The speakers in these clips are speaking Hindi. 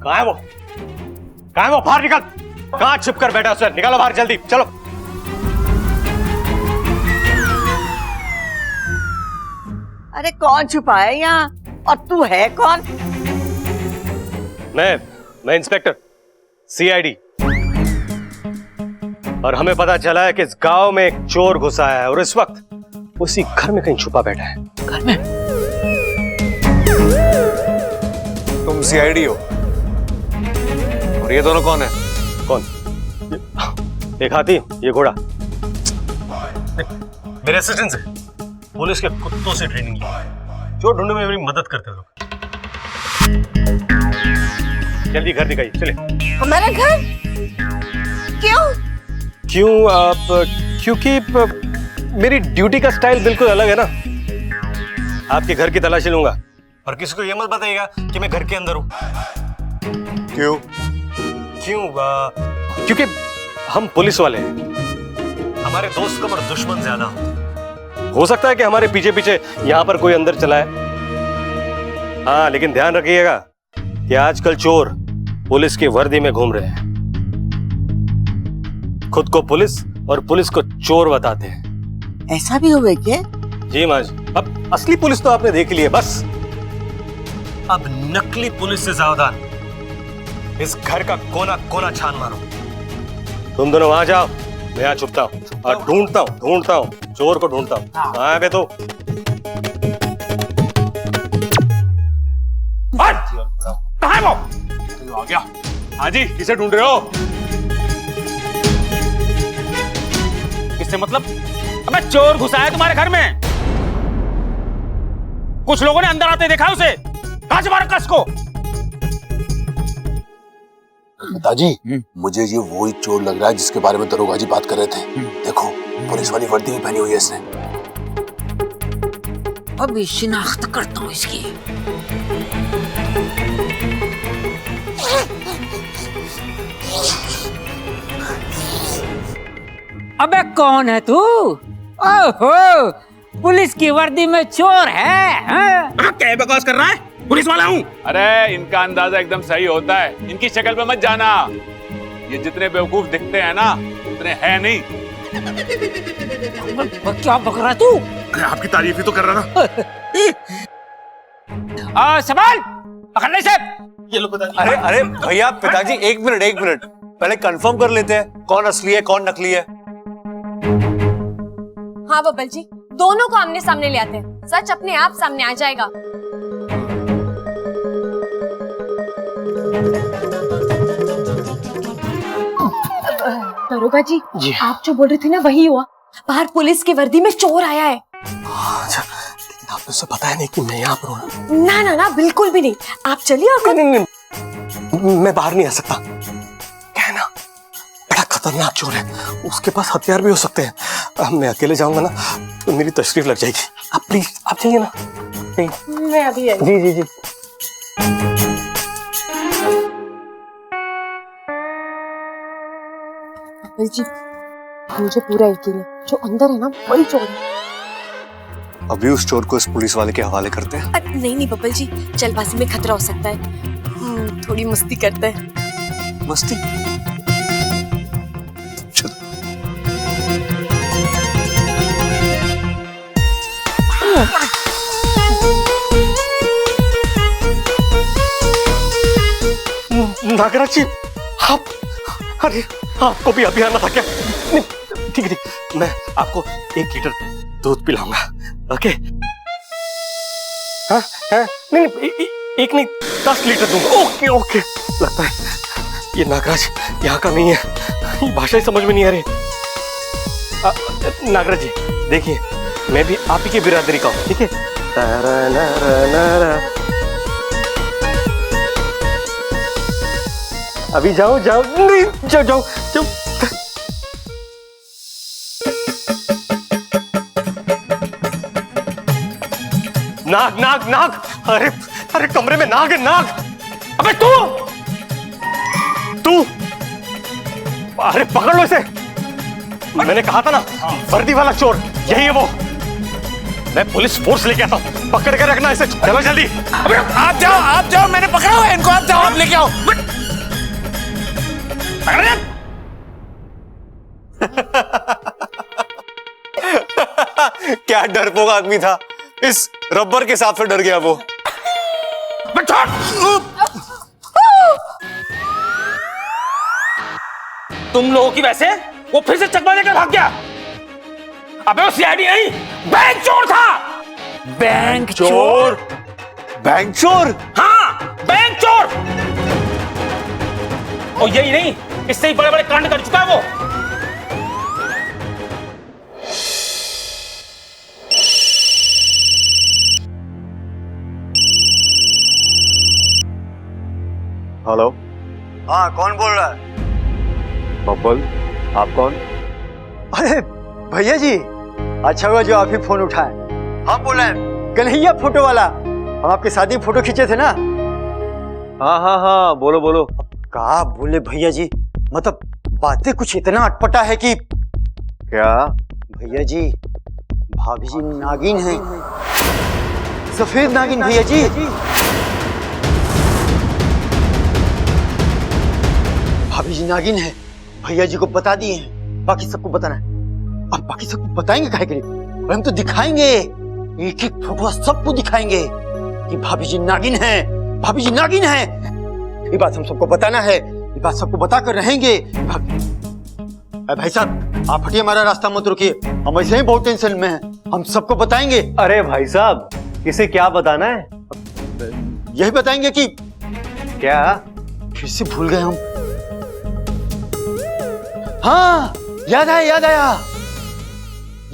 कहाँ है वो? कहाँ है वो? बाहर निकल। कहाँ छिप कर बैठा उसे? निकालो बाहर जल्दी, चलो। अरे कौन छुपा है यहाँ? और तू है कौन? मैं इंस्पेक्टर सीआईडी। और हमें पता चला है कि इस गांव में एक चोर घुसा है और इस वक्त उसी घर में कहीं छुपा बैठा है। घर में? तुम सीआईडी हो और ये दोनों कौन है? कौन? एक हाथी, ये घोड़ा। मेरे असिस्टेंट है, पुलिस के कुत्तों से ट्रेनिंग ली है, चोर ढूंढने में मेरी मदद करते लोग। जल्दी घर दिखाइए, चले। हमारा घर? क्यों? क्योंकि मेरी ड्यूटी का स्टाइल बिल्कुल अलग है ना। आपके घर की तलाशी लूंगा और किसी को ये मत बताइएगा कि मैं घर के अंदर हूं। क्यों? क्योंकि हम पुलिस वाले हैं, हमारे दोस्त कम और दुश्मन ज्यादा हो सकता है कि हमारे पीछे पीछे यहां पर कोई अंदर चला है। हाँ, लेकिन ध्यान रखिएगा कि आजकल चोर पुलिस की वर्दी में घूम रहे हैं, खुद को पुलिस और पुलिस को चोर बताते हैं। ऐसा भी हुए क्या? जी माँ जी। अब असली पुलिस तो आपने देख ली है, बस अब नकली पुलिस से सावधान। इस घर का कोना कोना छान मारो। तुम दोनों वहां जाओ, मैं यहाँ छुपता हूँ और ढूंढता हूँ चोर को ढूंढता हूँ। कहाँ है बे तू? कहाँ है वो? आ गया। हाँ जी, किसे ढूंढ रहे हो? किससे मतलब? अबे चोर घुसा है तुम्हारे घर में। कुछ लोगों ने अंदर आते देखा उसे। कहाँ से मारा कस को? पिताजी, मुझे ये वही चोर लग रहा है जिसके बारे में दरोगा जी बात कर रहे थे। देखो, पुलिस वाली वर्दी भी पहनी हुई है इसने। अभी शिनाख्त करता हूँ इसकी। अबे कौन है तू? ओहो, पुलिस की वर्दी में चोर है? क्या बकवास कर रहा है? पुलिस वाला हूँ। अरे इनका अंदाजा एकदम सही होता है, इनकी शक्ल पे मत जाना। ये जितने बेवकूफ दिखते हैं ना, उतने हैं नहीं। क्या बक रहा तू? आपकी तारीफ ही तो कर रहा ना। संभाल, पकड़ने से। ये लो पिताजी। अरे अरे भैया, पिताजी एक मिनट पहले कंफर्म कर लेते हैं कौन असली है कौन नकली है। हाँ बब्बल जी, दोनों को आमने सामने ले आते हैं, सच अपने आप सामने आ जाएगा। दरोगा जी, आप जो बोल रहे थे ना वही हुआ। बाहर पुलिस की वर्दी में चोर आया है। अच्छा, लेकिन आपने उसे बताया नहीं कि मैं यहाँ पर हूँ? ना ना ना, बिल्कुल भी नहीं। आप चलिए। और नहीं, मैं बाहर नहीं आ सकता। क्या है ना, बड़ा खतरनाक चोर है, उसके पास हथियार भी हो सकते हैं। मैं अकेले जाऊंगा ना तो मेरी तशरीफ लग जाएगी। आप प्लीज, आप जाइए ना। मैं अभी आई। जी जी जी। बब्बल जी, मुझे पूरा यकीन है जो अंदर है ना वही चोर है। अभी उस चोर को इस पुलिस वाले के हवाले करते हैं। नहीं बब्बल जी, जल्दबाजी में खतरा हो सकता है। थोड़ी मस्ती करते हैं। मस्ती? नागराज जी, आप, अरे आपको भी अभी आना था क्या? ठीक है, मैं आपको 1 लीटर दूध पिलाऊंगा। ओके? हाँ हाँ, नहीं एक नहीं 10 लीटर दूंगा। Okay okay. लगता है ये नागराज यहाँ का नहीं है, ये भाषा ही समझ में नहीं आ रही। नागराज जी देखिए, मैं भी आप ही की बिरादरी का हूँ, ठीक है? अभी जाओ जाओ, नहीं जाओ जाओ जाओ। नाग नाग नाग, अरे अरे कमरे में नाग है, नाग। अबे तू अरे पकड़ लो इसे। मैंने कहा था ना, वर्दी वाला चोर यही है वो। मैं पुलिस फोर्स लेके आता हूँ, पकड़ के रखना इसे। चलो जल्दी। अबे आप जाओ, मैंने पकड़ा हुआ है इनको। आप जाओ, आप लेके आओ। क्या डरपोक आदमी था, इस रबर के साथ से डर गया वो। तुम लोगों की वैसे वो फिर से चकमा लेकर भाग गया। अबे वो सीआईडी नहीं, बैंक चोर था। बैंक चोर? बैंक चोर? हाँ, बैंक चोर। और यही नहीं, इससे ही बड़े बड़े कांड कर चुका है वो। हेलो, हाँ, कौन बोल रहा है? बब्बल, आप कौन? अरे भैया जी, अच्छा हुआ जो आप ही फोन उठाए। हम बोल रहे हैं कन्हैया फोटो वाला, हम आपकी शादी में फोटो खींचे थे ना। हाँ हाँ हाँ, बोलो बोलो। कहा बोले भैया जी, मतलब बातें कुछ इतना अटपटा है कि क्या? भैया जी, भाभी जी नागिन है, सफेद नागिन भैया जी। भाभी जी नागिन है, भैया जी को बता दिए हैं, बाकी सबको बताना है। अब बाकी सबको बताएंगे काहे के लिए? और हम तो दिखाएंगे, एक एक फोटो सबको दिखाएंगे कि भाभी जी नागिन है, भाभी जी नागिन है। ये बात हम सबको बताना है, ये बात सबको बताकर रहेंगे। भाई साहब, आप हटिए, हमारा रास्ता मत रुकिए, हम ऐसे ही बहुत टेंशन में हैं, हम सबको बताएंगे। अरे भाई साहब, इसे क्या बताना है? यही बताएंगे कि क्या? फिर से भूल गए हम। हाँ, याद आया, याद आया,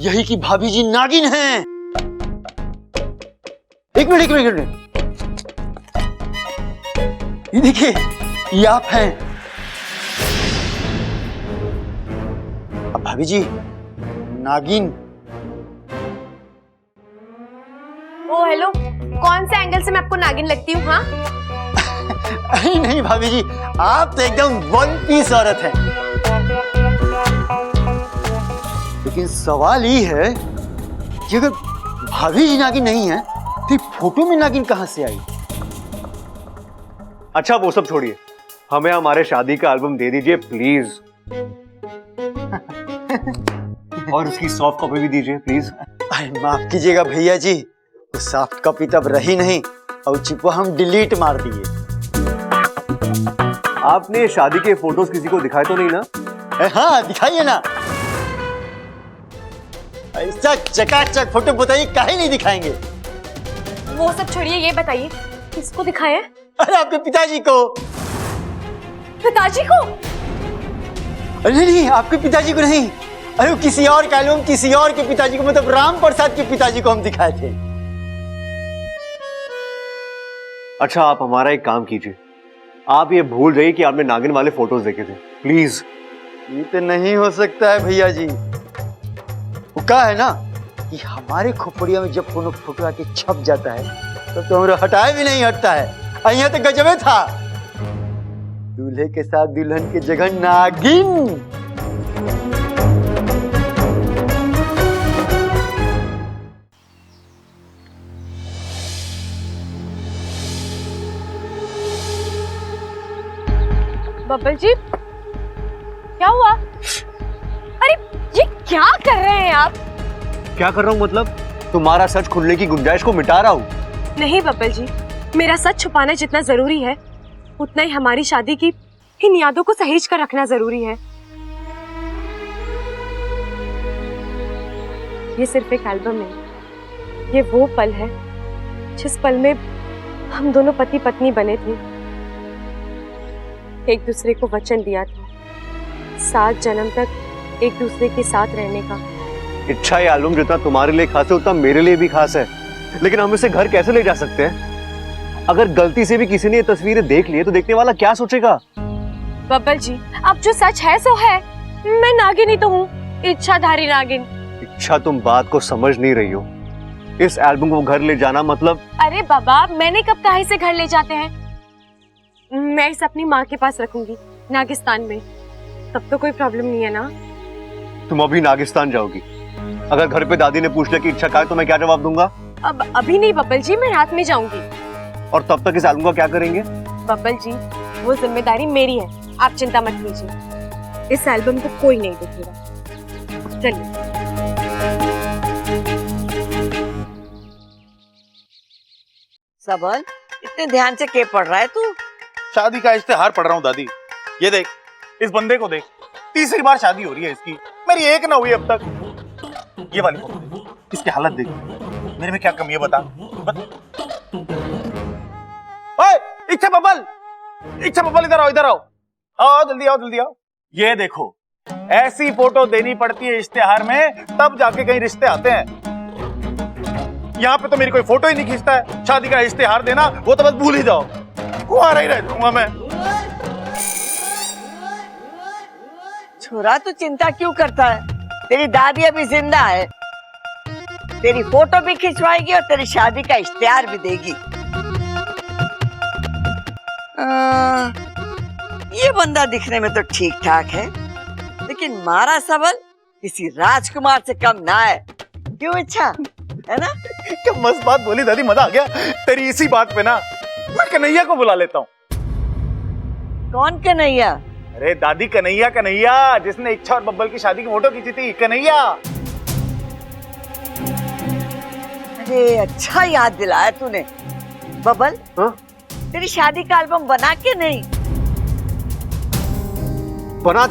यही कि भाभी जी नागिन हैं। एक मिनट, एक मिनट, एक मिनट, ये देखिए, ये आप हैं। अब भाभी जी नागिन। ओ हेलो, कौन से एंगल से मैं आपको नागिन लगती हूँ? हाँ नहीं भाभी जी, आप तो एकदम वन पीस औरत हैं। लेकिन सवाल ये है कि अगर भाभी जी नागिन नहीं है तो फोटो में नागिन कहां से आई? अच्छा वो सब छोड़िए, हमें हमारे शादी का एल्बम दे दीजिए प्लीज। और उसकी सॉफ्ट कॉपी भी दीजिए प्लीज। अरे माफ कीजिएगा भैया जी, वो सॉफ्ट कॉपी तब रही नहीं और चिपको हम डिलीट मार दिए। आपने शादी के फोटोज किसी को दिखाए तो नहीं ना? हाँ दिखाइए ना, ऐसा चकाचक फोटो बताइए, काहे नहीं दिखाएंगे? वो सब छोड़िए, ये बताइए किसको दिखाया है? अरे आपके पिताजी को। पिताजी को? अरे नहीं, आपके पिताजी को नहीं, अरे किसी और का एल्बम, किसी और के पिताजी को, मतलब राम प्रसाद के पिताजी को हम दिखाए थे। अच्छा आप हमारा एक काम कीजिए, आप ये भूल जाइए कि आपने नागिन वाले फोटोज देखे थे प्लीज। ये तो नहीं हो सकता है भैया जी, वो क्या है ना कि हमारे खोपड़िया में जब कोनो फोटो आके छप जाता है तो हमारा हटाए भी नहीं हटता है। यहाँ तो गजबे था, दूल्हे के साथ दुल्हन की जगह नागिन। बब्बल जी, क्या हुआ? अरे ये क्या कर रहे हैं आप? क्या कर रहा हूँ मतलब? तुम्हारा सच खुलने की गुंजाइश को मिटा रहा हूँ। नहीं बब्बल जी, मेरा सच छुपाना जितना जरूरी है उतना ही हमारी शादी की इन यादों को सहेज कर रखना जरूरी है। ये सिर्फ एक एल्बम नहीं, ये वो पल है जिस पल में हम दोनों पति पत्नी बने थे, एक दूसरे को वचन दिया था 7 जन्म तक एक दूसरे के साथ रहने का। इच्छा ये एल्बम जितना तुम्हारे लिए खास है उतना मेरे लिए भी खास है, लेकिन हम इसे घर कैसे ले जा सकते हैं? अगर गलती से भी किसी ने ये तस्वीरें देख ली तो देखने वाला क्या सोचेगा? बब्बल जी, अब जो सच है सो है, मैं नागिन ही तो हूँ, इच्छाधारी नागिन। इच्छा, तुम बात को समझ नहीं रही हो। इस एल्बम को घर ले जाना मतलब? अरे बाबा, मैंने कब कहा इसे घर ले जाते हैं? मैं इसे अपनी माँ के पास रखूंगी नागिस्तान में, तब तो कोई प्रॉब्लम नहीं है ना? तुम अभी नागिस्तान जाओगी? अगर घर पे दादी ने पूछ लिया कि इच्छा का है तो मैं क्या जवाब दूंगा? अब अभी नहीं बब्बल जी, मैं रात में जाऊंगी। और तब तक इस एल्बम का क्या करेंगे? बब्बल जी, वो जिम्मेदारी मेरी है, आप चिंता मत कीजिए। इस एल्बम को कोई नहीं देखेगा। चलिए। सबल, इतने ध्यान से क्या पढ़ रहा है तू? शादी का इश्तेहार पढ़ रहा हूँ दादी। ये देख, इस बंदे को देख, तीसरी बार शादी हो रही है इसकी, मेरी एक ना हुई अब तक। ये वाली फोटो देख, इसकी हालत देख, मेरे में क्या कमी है बता। ओए, इच्छा बबल, इधर आओ, इधर आओ, आओ जल्दी आओ, जल्दी आओ। ये देखो, ऐसी फोटो देनी पड़ती है इश्तेहार में, तब जाके कहीं रिश्ते आते हैं। यहाँ पे तो मेरी कोई फोटो ही नहीं खींचता है। शादी का इश्तेहार देना वो तो बस भूल ही जाओ, कुंवारा ही रह जाऊंगा मैं। छोरा तू चिंता क्यों करता है? तेरी दादी अभी जिंदा है, तेरी फोटो भी खिंचवाएगी और तेरी शादी का इश्तेहार भी देगी। ये बंदा दिखने में तो ठीक ठाक है, लेकिन मारा सबल किसी राजकुमार से कम ना है। क्यों अच्छा है ना? क्या मस्त बात बोली दादी, मजा आ गया तेरी इसी बात पे ना। मैं कन्हैया को बुला लेता हूँ। कौन कन्हैया? अरे दादी, कन्हैया, कन्हैया जिसने इच्छा और बब्बल की शादी की फोटो खींची थी, कन्हैया। अरे अच्छा याद दिलाया तूने। बबल, हाँ? तेरी शादी का एल्बम बना के नहीं? बना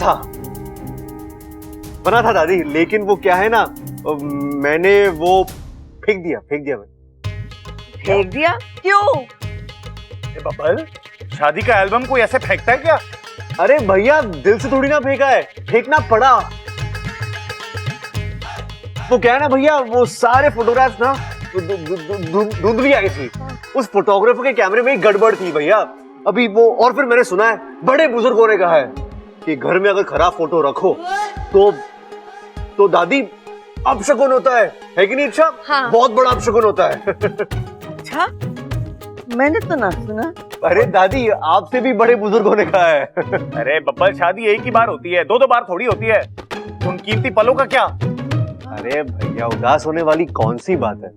था दादी, लेकिन वो क्या है ना, मैंने वो फेंक दिया मैंने। फेंक दिया? क्यों? बब्बल, शादी का एल्बम कोई ऐसे फेंकता है क्या? अरे भैया, दिल से थोड़ी ना फेंका है, फेंकना पड़ा। वो क्या है ना भैया, वो सारे फोटोग्राफ्स ना धुंधली आई थी। उस फोटोग्राफर के कैमरे में ही गड़बड़ थी भैया अभी वो। और फिर मैंने सुना है, बड़े बुजुर्गों ने कहा है कि घर में अगर खराब फोटो रखो तो दादी अपशकुन होता है कि नहीं? अच्छा, हाँ। बहुत बड़ा अपशकुन होता है। अच्छा, मैंने तो ना सुना। अरे दादी, आपसे भी बड़े बुजुर्गों ने कहा है। अरे बब्बल, शादी एक ही बार होती है, दो बार थोड़ी होती है। उन कीमती पलों का क्या? अरे भैया, उदास होने वाली कौन सी बात है?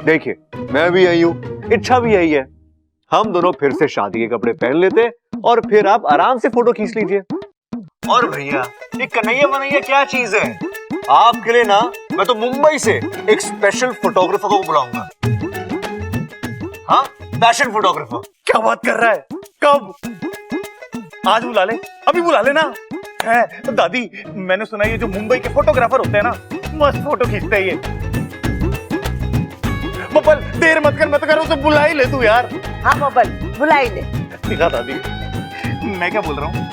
देखिए, मैं भी यही हूँ, इच्छा भी यही है। हम दोनों फिर से शादी के कपड़े पहन लेते और फिर आप आराम से फोटो खींच लीजिए। और भैया, ये कन्हैया वनैया क्या चीज है? आपके लिए ना मैं तो मुंबई से एक स्पेशल फोटोग्राफर को बुलाऊंगा। हाँ, फैशन फोटोग्राफर। क्या बात कर रहा है? कब? आज बुला ले, अभी बुला लेना। है दादी, मैंने सुना ये जो मुंबई के फोटोग्राफर होते हैं ना, मस्त फोटो खींचते हैं ये। बब्बल, देर मत कर उसे बुला ही ले तू यार। हाँ बबल, बुला ही ले। दिखा दादी, मैं क्या बोल रहा हूँ।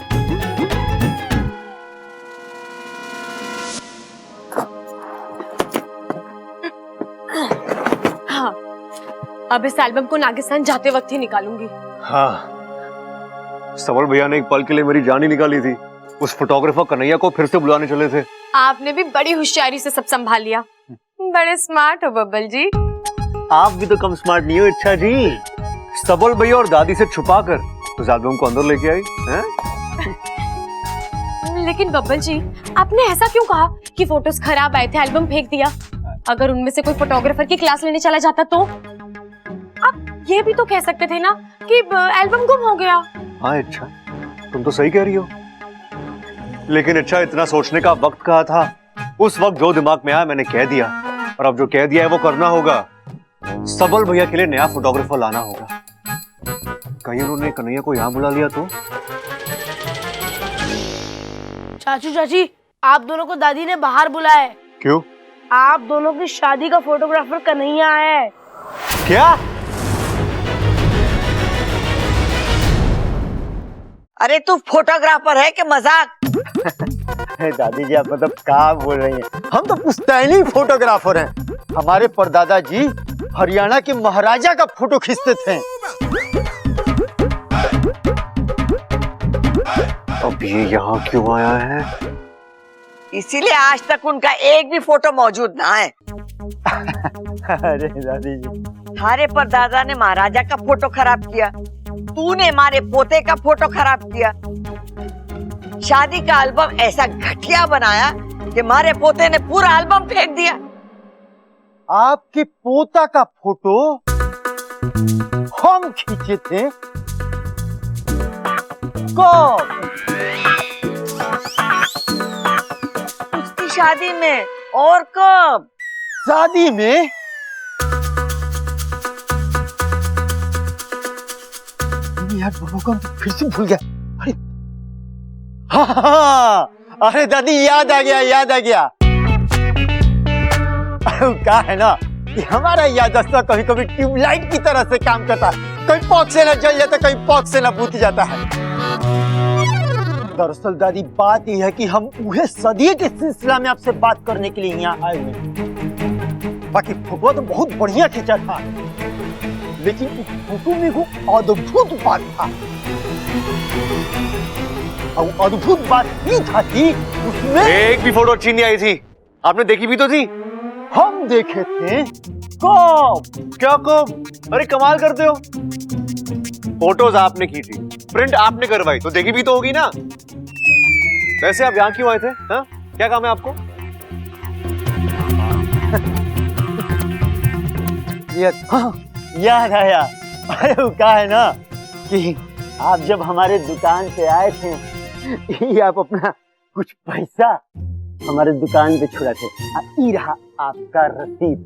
हाँ, अब इस एल्बम को नागिस्तान जाते वक्त ही निकालूंगी। हाँ, सबल भैया ने एक पल के लिए मेरी जान ही निकाली थी। उस फोटोग्राफर कन्हैया को फिर से बुलाने चले थे। आपने भी बड़ी होशियारी से सब संभाल लिया। बड़े स्मार्ट हो बब्बल जी। आप भी तो कम स्मार्ट नहीं हो इच्छा जी। सबल भैया और दादी से छुपा कर उस एल्बम को अंदर लेके आई हैं? लेकिन बब्बल जी, आपने ऐसा क्यों कहा कि फोटोज खराब आए थे, एल्बम फेंक दिया? अगर उनमें से कोई फोटोग्राफर की क्लास लेने चला जाता तो? आप ये भी तो कह सकते थे ना कि एल्बम गुम हो गया। हाँ इच्छा, तुम तो सही कह रही हो, लेकिन इच्छा इतना सोचने का वक्त कहाँ था? उस वक्त जो दिमाग में आया मैंने कह दिया, और अब जो कह दिया है वो करना होगा। सबल भैया के लिए नया फोटोग्राफर लाना होगा। कहीं उन्होंने कन्हैया को यहाँ बुला लिया तो? चाचू चाची, आप दोनों को दादी ने बाहर बुलाया है। क्यों? आप दोनों की शादी का फोटोग्राफर कन्हैया आया है। क्या? अरे तू फोटोग्राफर है कि मजाक? दादी जी, आप मतलब क्या बोल रही हैं? हम तो पुश्तैनी फोटोग्राफर हैं। हमारे परदादा जी हरियाणा के महाराजा का फोटो खींचते थे। अब ये यहाँ क्यों आया है? इसीलिए आज तक उनका एक भी फोटो मौजूद ना है। अरे दादी जी, थारे परदादा ने महाराजा का फोटो खराब किया, तूने हमारे पोते का फोटो खराब किया। शादी का एल्बम ऐसा घटिया बनाया कि हमारे पोते ने पूरा एल्बम फेंक दिया। आपके पोता का फोटो हम खींचे थे? कब? उसकी शादी में। और कब? शादी में? यार बाबा को फिर से भूल गया। अरे हाँ, अरे दादी याद आ गया, याद आ गया। क्या है ना कि हमारा याददाश्त कभी कभी ट्यूबलाइट की तरह से काम करता है, कहीं पॉक से ना जल जाता, कहीं पॉक से ना बुझ जाता है। दरअसल दादी बात यह है कि हम उहे सदिये के सिलसिला में आपसे बात करने के लिए यहाँ आए हुए। बाकी फोटो तो बहुत बढ़िया खींचा था, लेकिन उस फोटो में वो अद्भुत बात था। और अद्भुत बात ये था कि उसमें एक भी फोटो अच्छी नहीं आई थी। आपने देखी भी तो थी। हम देखे थे। कब? क्या कब? अरे कमाल करते हो। फोटोज आपने की थी, प्रिंट आपने करवाई, तो देखी भी तो होगी ना। वैसे आप यहाँ क्यों आए थे? हाँ? क्या काम है आपको? याद आया। अरे वो क्या है ना कि आप जब हमारे दुकान पे आए थे, ये आप अपना कुछ पैसा हमारे दुकान पे छुड़ा थे। ये रहा आपका रसीद।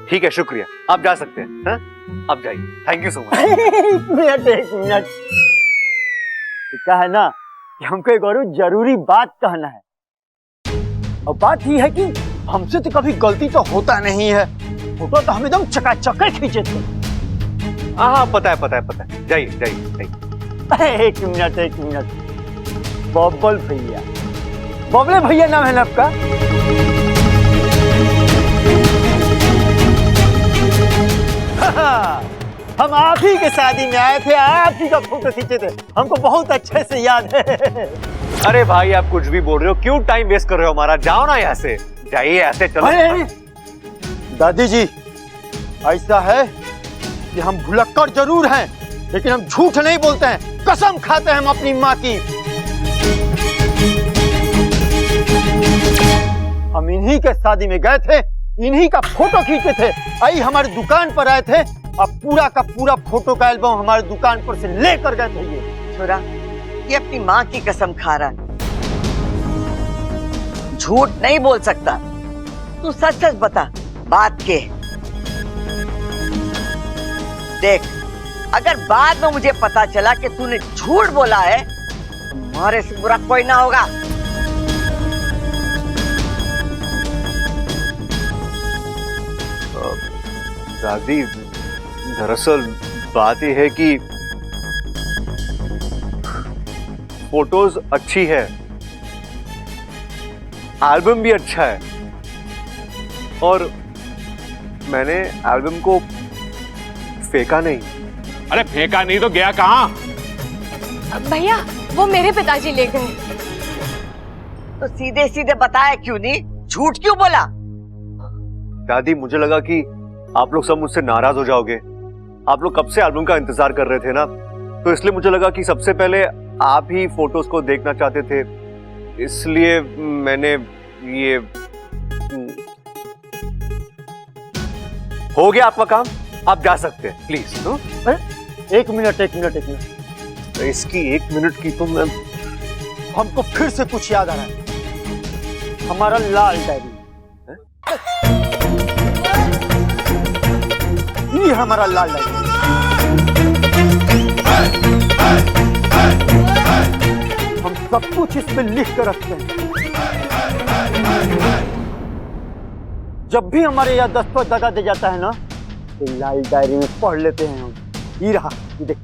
ठीक है, शुक्रिया। आप जा सकते हैं। हाँ? आप जाइए। Thank you so much. एक मिनट। क्या है ना कि हमको एक और जरूरी बात कहना है। और बात ये है कि हमसे तो कभी गलती तो होता नहीं है। फोटो तो हम एकदम चकाचक खींचे थे। हाँ, पता है, पता है, पता है। जाइए, जाइए, जाइए। एक मिनट। बबल भैया, बबले भैया नाम है ना आपका? हम आप ही के शादी में आए थे, आप ही का फोटो खींचे थे, हमको बहुत अच्छे से याद है। अरे भाई, आप कुछ भी बोल रहे हो, क्यों टाइम वेस्ट कर रहे हो हमारा? जाओ ना यहाँ से, जाइए, ऐसे चलो। दादी जी, ऐसा है कि हम भुलक्कड़ जरूर हैं, लेकिन हम झूठ नहीं बोलते हैं, कसम खाते हैं हम अपनी माँ की। हम इन्हीं के शादी में गए थे, इन्हीं का फोटो खींचे थे, आई हमारी दुकान पर आए थे, अब पूरा का पूरा फोटो का एल्बम हमारी दुकान पर से लेकर गए थे। ये छोरा, ये अपनी माँ की कसम खा रहा है, झूठ नहीं बोल सकता। तू सच सच बता, बात के देख, अगर बाद में मुझे पता चला कि तूने झूठ बोला है, तुम्हारे से बुरा कोई ना होगा। दादी, दरअसल बात यह है कि फोटोज अच्छी है, एल्बम भी अच्छा है, और मैंने एल्बम को फेंका नहीं। अरे फेंका नहीं तो गया कहाँ? भैया, वो मेरे पिताजी ले गए। तो सीधे सीधे बताया क्यों नहीं, झूठ क्यों बोला? दादी, मुझे लगा कि आप लोग सब मुझसे नाराज हो जाओगे। आप लोग कब से एल्बम का इंतजार कर रहे थे ना, तो इसलिए मुझे लगा कि सबसे पहले आप ही फोटोज को देखना चाहते थे, इसलिए मैंने ये हो गया आपका काम, आप जा सकते हैं प्लीज। एक मिनट। इसकी 1 मिनट की तो मैं, हमको फिर से कुछ याद आ रहा है, हमारा लाल डायरी। ये हमारा लाल डायरी, हम सब कुछ इसमें लिख कर रखते हैं। जब भी हमारे याददाश्त पर दगा दे जाता है ना, तो लाल डायरी में पढ़ लेते हैं हम। ये रहा, ये देख।